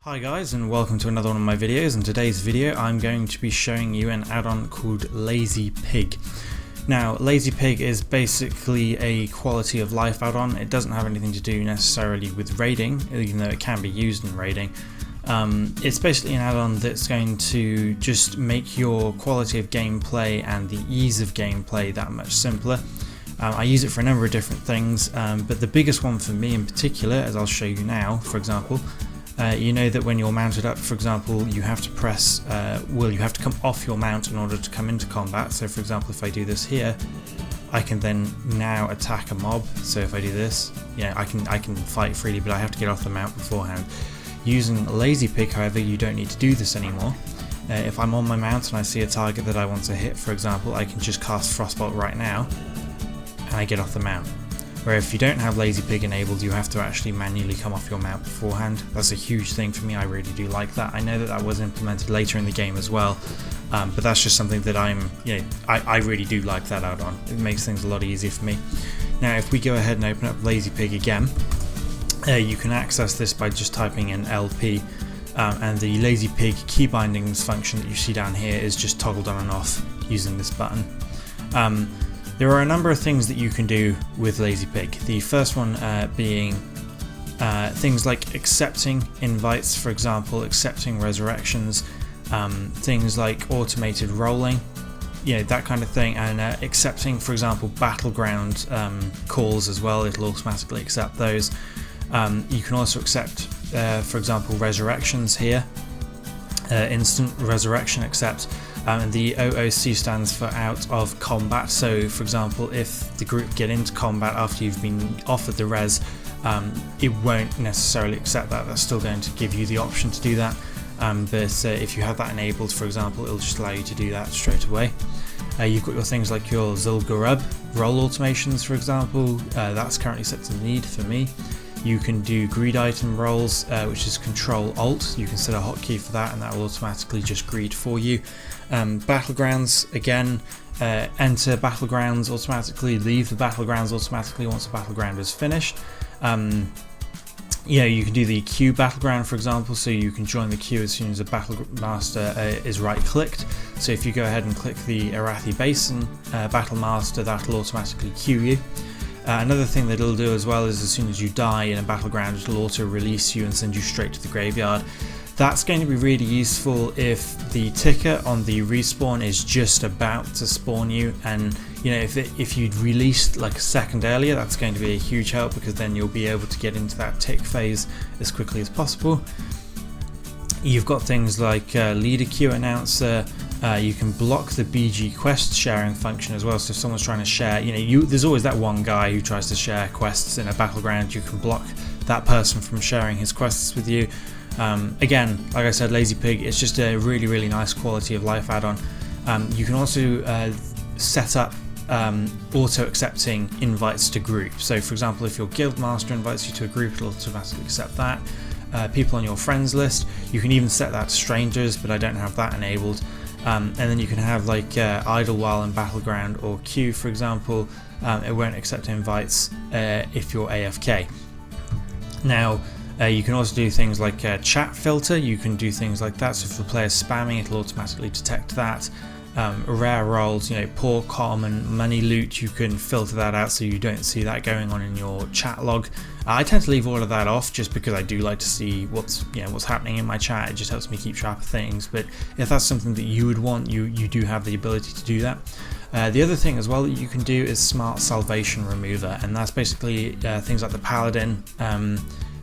Hi guys, and welcome to another one of my videos. In today's video I'm going to be showing you an add-on called Lazy Pig. Now Lazy Pig is basically a quality of life add-on. It doesn't have anything to do necessarily with raiding, even though it can be used in raiding. It's basically an add-on that's going to just make your quality of gameplay and the ease of gameplay that much simpler. I use it for a number of different things, but the biggest one for me in particular, as I'll show you now, for example, you know that when you're mounted up, for example, you have to press, you have to come off your mount in order to come into combat. So for example, if I do this here, I can then now attack a mob. So if I do this, I can fight freely, but I have to get off the mount beforehand. Using Lazy Pig, however, you don't need to do this anymore. If I'm on my mount and I see a target that I want to hit, for example, I can just cast Frostbolt right now, and I get off the mount. Where if you don't have Lazy Pig enabled, you have to actually manually come off your mount beforehand. That's a huge thing for me. I really do like that. I know that that was implemented later in the game as well, but that's just something that I really do like that add-on. It makes things a lot easier for me. Now if we go ahead and open up Lazy Pig again, you can access this by just typing in LP, and the Lazy Pig key bindings function that you see down here is just toggled on and off using this button. There are a number of things that you can do with Lazy Pig. The first one being things like accepting invites, for example, accepting resurrections, things like automated rolling, that kind of thing, and accepting, for example, battleground calls as well. It'll automatically accept those. You can also accept, for example, resurrections here, instant resurrection accept. And the OOC stands for out of combat. So for example, if the group get into combat after you've been offered the res, it won't necessarily accept that. That's still going to give you the option to do that, but if you have that enabled, for example, it'll just allow you to do that straight away. You've got your things like your Zul'Gurub roll automations, for example. That's currently set to need for me. You can do greed item rolls, which is Control-Alt. You can set a hotkey for that and that will automatically just greed for you. Battlegrounds, again, enter battlegrounds automatically, leave the battlegrounds automatically once the battleground is finished. You can do the queue battleground, for example, so you can join the queue as soon as a battle master is right clicked. So if you go ahead and click the Arathi Basin battle master, that'll automatically queue you. Another thing that it'll do as well is as soon as you die in a battleground, it'll auto release you and send you straight to the graveyard. That's going to be really useful if the ticker on the respawn is just about to spawn you, and if you'd released like a second earlier, that's going to be a huge help, because then you'll be able to get into that tick phase as quickly as possible. You've got things like leader queue announcer. You can block the BG quest sharing function as well. So if someone's trying to share, there's always that one guy who tries to share quests in a battleground. You can block that person from sharing his quests with you. Again, like I said, Lazy Pig, it's just a really, really nice quality of life add-on. You can also set up auto-accepting invites to groups. So for example, if your guild master invites you to a group, it'll automatically accept that. People on your friends list, you can even set that to strangers, but I don't have that enabled. And then you can have like idle while in battleground or queue, for example. It won't accept invites if you're AFK. Now you can also do things like chat filter. You can do things like that, so if the player's spamming, it'll automatically detect that. Rare rolls, poor, common, money loot, you can filter that out so you don't see that going on in your chat log. I tend to leave all of that off just because I do like to see what's happening in my chat. It just helps me keep track of things, but if that's something that you would want, you do have the ability to do that. The other thing as well that you can do is Smart Salvation Remover, and that's basically things like the Paladin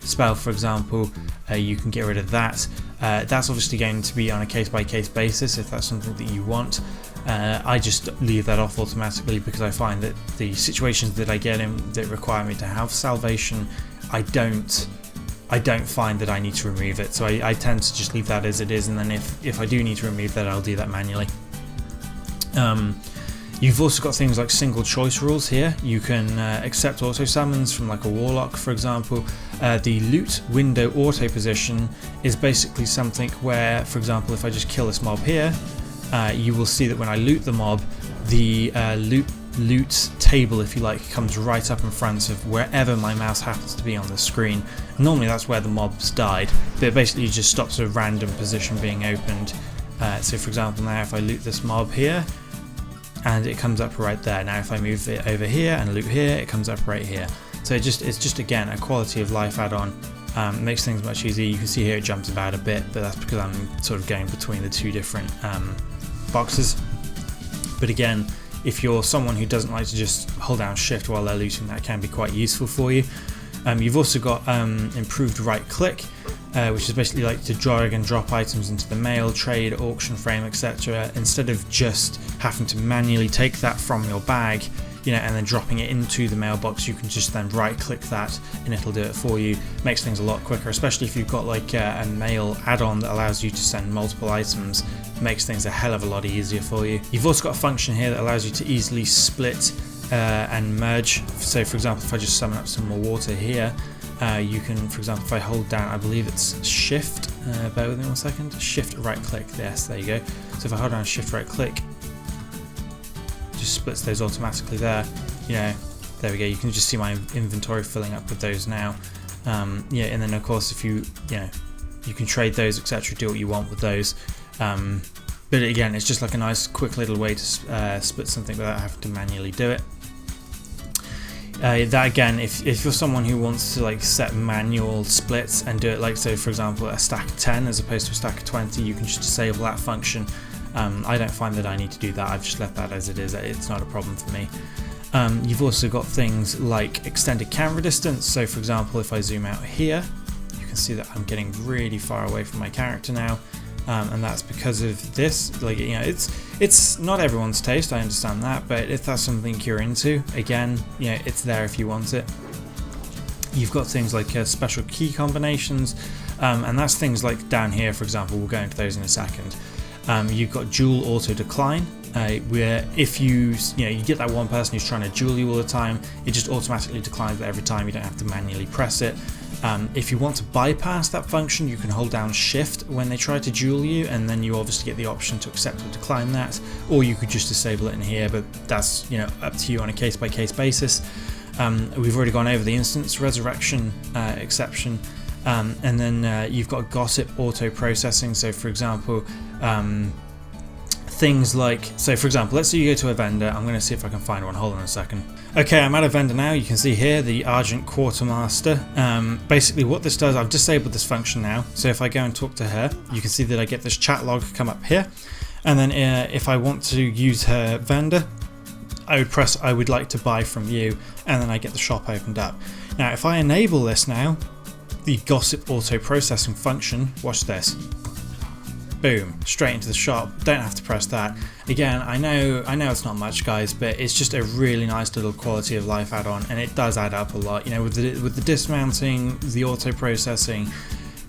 spell, for example. You can get rid of that. That's obviously going to be on a case-by-case basis if that's something that you want. I just leave that off automatically because I find that the situations that I get in that require me to have salvation, I don't find that I need to remove it, so I tend to just leave that as it is, and then if I do need to remove that, I'll do that manually. You've also got things like single choice rules here. You can accept auto summons from like a warlock, for example. The loot window auto position is basically something where, for example, if I just kill this mob here, you will see that when I loot the mob, the loot loot table, if you like, comes right up in front of wherever my mouse happens to be on the screen. Normally that's where the mobs died, but it basically just stops a random position being opened. So for example, now if I loot this mob here, and it comes up right there. Now if I move it over here and loot here, it comes up right here. So it's just again a quality of life add-on. Makes things much easier. You can see here it jumps about a bit, but that's because I'm sort of going between the two different boxes. But again, if you're someone who doesn't like to just hold down shift while they're looting, that can be quite useful for you. You've also got improved right click, which is basically like to drag and drop items into the mail, trade, auction frame, etc. Instead of just having to manually take that from your bag, and then dropping it into the mailbox, you can just then right click that and it'll do it for you. Makes things a lot quicker, especially if you've got like a mail add-on that allows you to send multiple items. Makes things a hell of a lot easier for you. You've also got a function here that allows you to easily split and merge. So for example, if I just summon up some more water here, you can, for example, if I hold down, I believe it's shift, bear with me 1 second, shift right click, yes, there you go. So if I hold down shift right click, just splits those automatically there. There we go. You can just see my inventory filling up with those now. And then of course if you can trade those, etc., do what you want with those. But again, it's just like a nice quick little way to split something without having to manually do it. That again, if you're someone who wants to like set manual splits and do it like, so for example, a stack of 10 as opposed to a stack of 20, you can just disable that function. I don't find that I need to do that. I've just left that as it is. It's not a problem for me. You've also got things like extended camera distance. So for example, if I zoom out here, you can see that I'm getting really far away from my character now. And that's because of this. Like, it's not everyone's taste, I understand that, but if that's something you're into, again, it's there if you want it. You've got things like special key combinations, and that's things like down here, for example. We'll go into those in a second. You've got dual auto decline, where if you get that one person who's trying to duel you all the time, it just automatically declines it every time. You don't have to manually press it. If you want to bypass that function, you can hold down shift when they try to duel you, and then you obviously get the option to accept or decline that, or you could just disable it in here, but that's up to you on a case-by-case basis. We've already gone over the instance resurrection exception, and then you've got gossip auto processing. So for example, things like, so for example, let's say you go to a vendor. I'm going to see if I can find one. Hold on a second. Okay, I'm at a vendor now. You can see here the Argent Quartermaster. Basically what this does, I've disabled this function now. So if I go and talk to her, you can see that I get this chat log come up here. And then if I want to use her vendor, I would press I would like to buy from you, and then I get the shop opened up. Now if I enable this now, the gossip auto processing function, watch this. Boom, straight into the shop. Don't have to press that. Again, I know it's not much, guys, but it's just a really nice little quality of life add-on, and it does add up a lot. With the dismounting, the auto processing,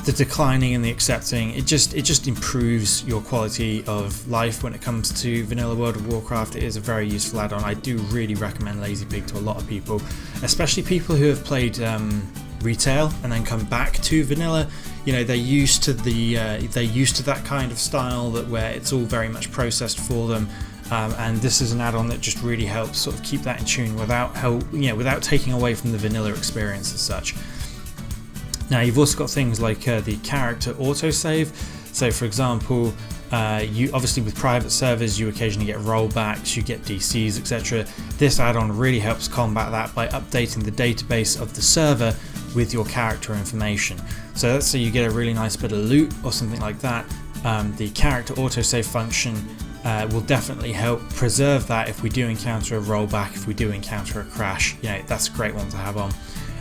the declining and the accepting, it just improves your quality of life when it comes to vanilla World of Warcraft. It is a very useful add-on. I do really recommend Lazy Pig to a lot of people, especially people who have played retail and then come back to vanilla. They're used to that kind of style, where it's all very much processed for them, and this is an add-on that just really helps sort of keep that in tune without taking away from the vanilla experience as such. Now you've also got things like the character autosave. So for example, you obviously with private servers you occasionally get rollbacks, you get DCs, etc. This add-on really helps combat that by updating the database of the server with your character information. So let's say you get a really nice bit of loot or something like that, the character autosave function will definitely help preserve that if we do encounter a rollback, if we do encounter a crash. That's a great one to have on.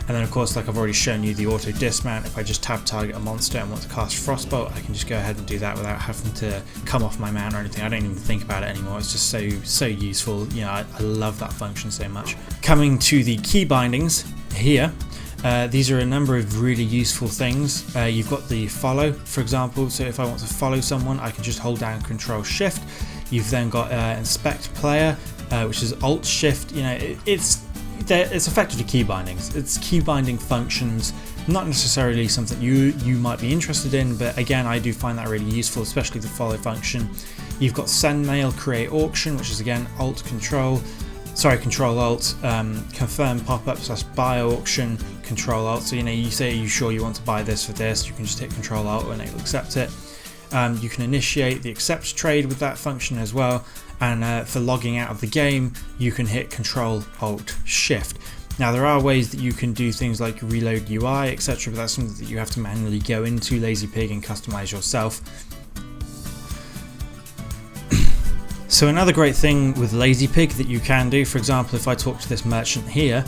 And then of course, like I've already shown you, the auto dismount. If I just tab target a monster and want to cast Frostbolt, I can just go ahead and do that without having to come off my mount or anything. I don't even think about it anymore. It's just so useful. I love that function so much. Coming to the key bindings here, these are a number of really useful things. You've got the follow, for example. So if I want to follow someone, I can just hold down Control Shift. You've then got inspect player, which is Alt Shift. It's effectively key bindings. It's key binding functions, not necessarily something you might be interested in, but again, I do find that really useful, especially the follow function. You've got send mail, create auction, which is again Alt Control. Control Alt, confirm pop-up / buy auction, Control Alt. So you say, are you sure you want to buy this for this? You can just hit Control Alt and it will accept it. You can initiate the accept trade with that function as well, and for logging out of the game you can hit Control Alt Shift. Now there are ways that you can do things like reload UI, etc., but that's something that you have to manually go into Lazy Pig and customize yourself. So another great thing with Lazy Pig that you can do, for example, if I talk to this merchant here,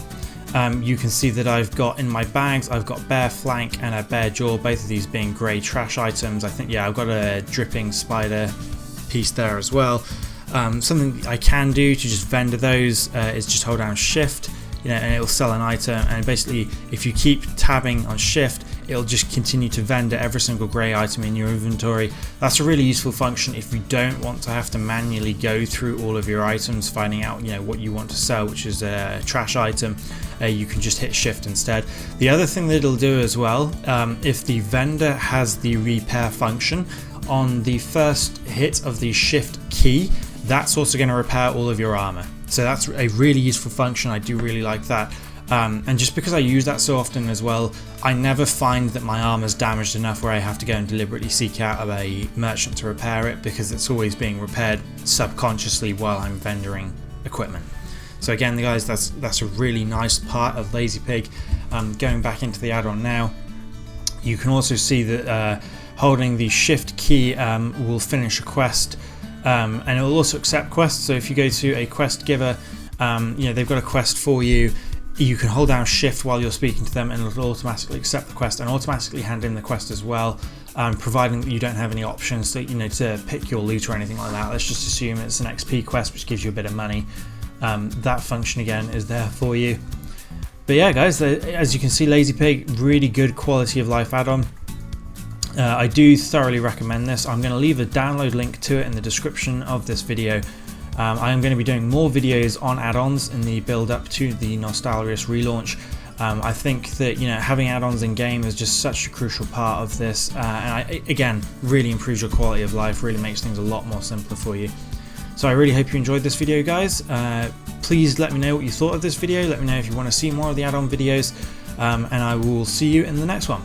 you can see that I've got in my bags, I've got bare flank and a bare jaw, both of these being grey trash items. I think, yeah, I've got a dripping spider piece there as well. Something I can do to just vendor those is just hold down Shift, and it'll sell an item, and basically if you keep tabbing on Shift, it'll just continue to vendor every single grey item in your inventory. That's a really useful function if you don't want to have to manually go through all of your items, finding out what you want to sell, which is a trash item. You can just hit Shift instead. The other thing that it'll do as well, if the vendor has the repair function, on the first hit of the Shift key, that's also going to repair all of your armor. So that's a really useful function. I do really like that. And just because I use that so often as well, I never find that my armor's damaged enough where I have to go and deliberately seek out a merchant to repair it, because it's always being repaired subconsciously while I'm vendoring equipment. So again, guys, that's a really nice part of Lazy Pig. Going back into the add-on now, you can also see that holding the Shift key will finish a quest, and it will also accept quests. So if you go to a quest giver, they've got a quest for you. You can hold down Shift while you're speaking to them and it'll automatically accept the quest and automatically hand in the quest as well, providing that you don't have any options to pick your loot or anything like that. Let's just assume it's an XP quest which gives you a bit of money. That function again is there for you. But yeah, guys, as you can see, Lazy Pig, really good quality of life add-on. I do thoroughly recommend this. I'm going to leave a download link to it in the description of this video. I am going to be doing more videos on add-ons in the build up to the Nostalrius relaunch. I think that having add-ons in game is just such a crucial part of this, and again, really improves your quality of life, really makes things a lot more simpler for you. So I really hope you enjoyed this video, guys. Please let me know what you thought of this video. Let me know if you want to see more of the add-on videos, and I will see you in the next one.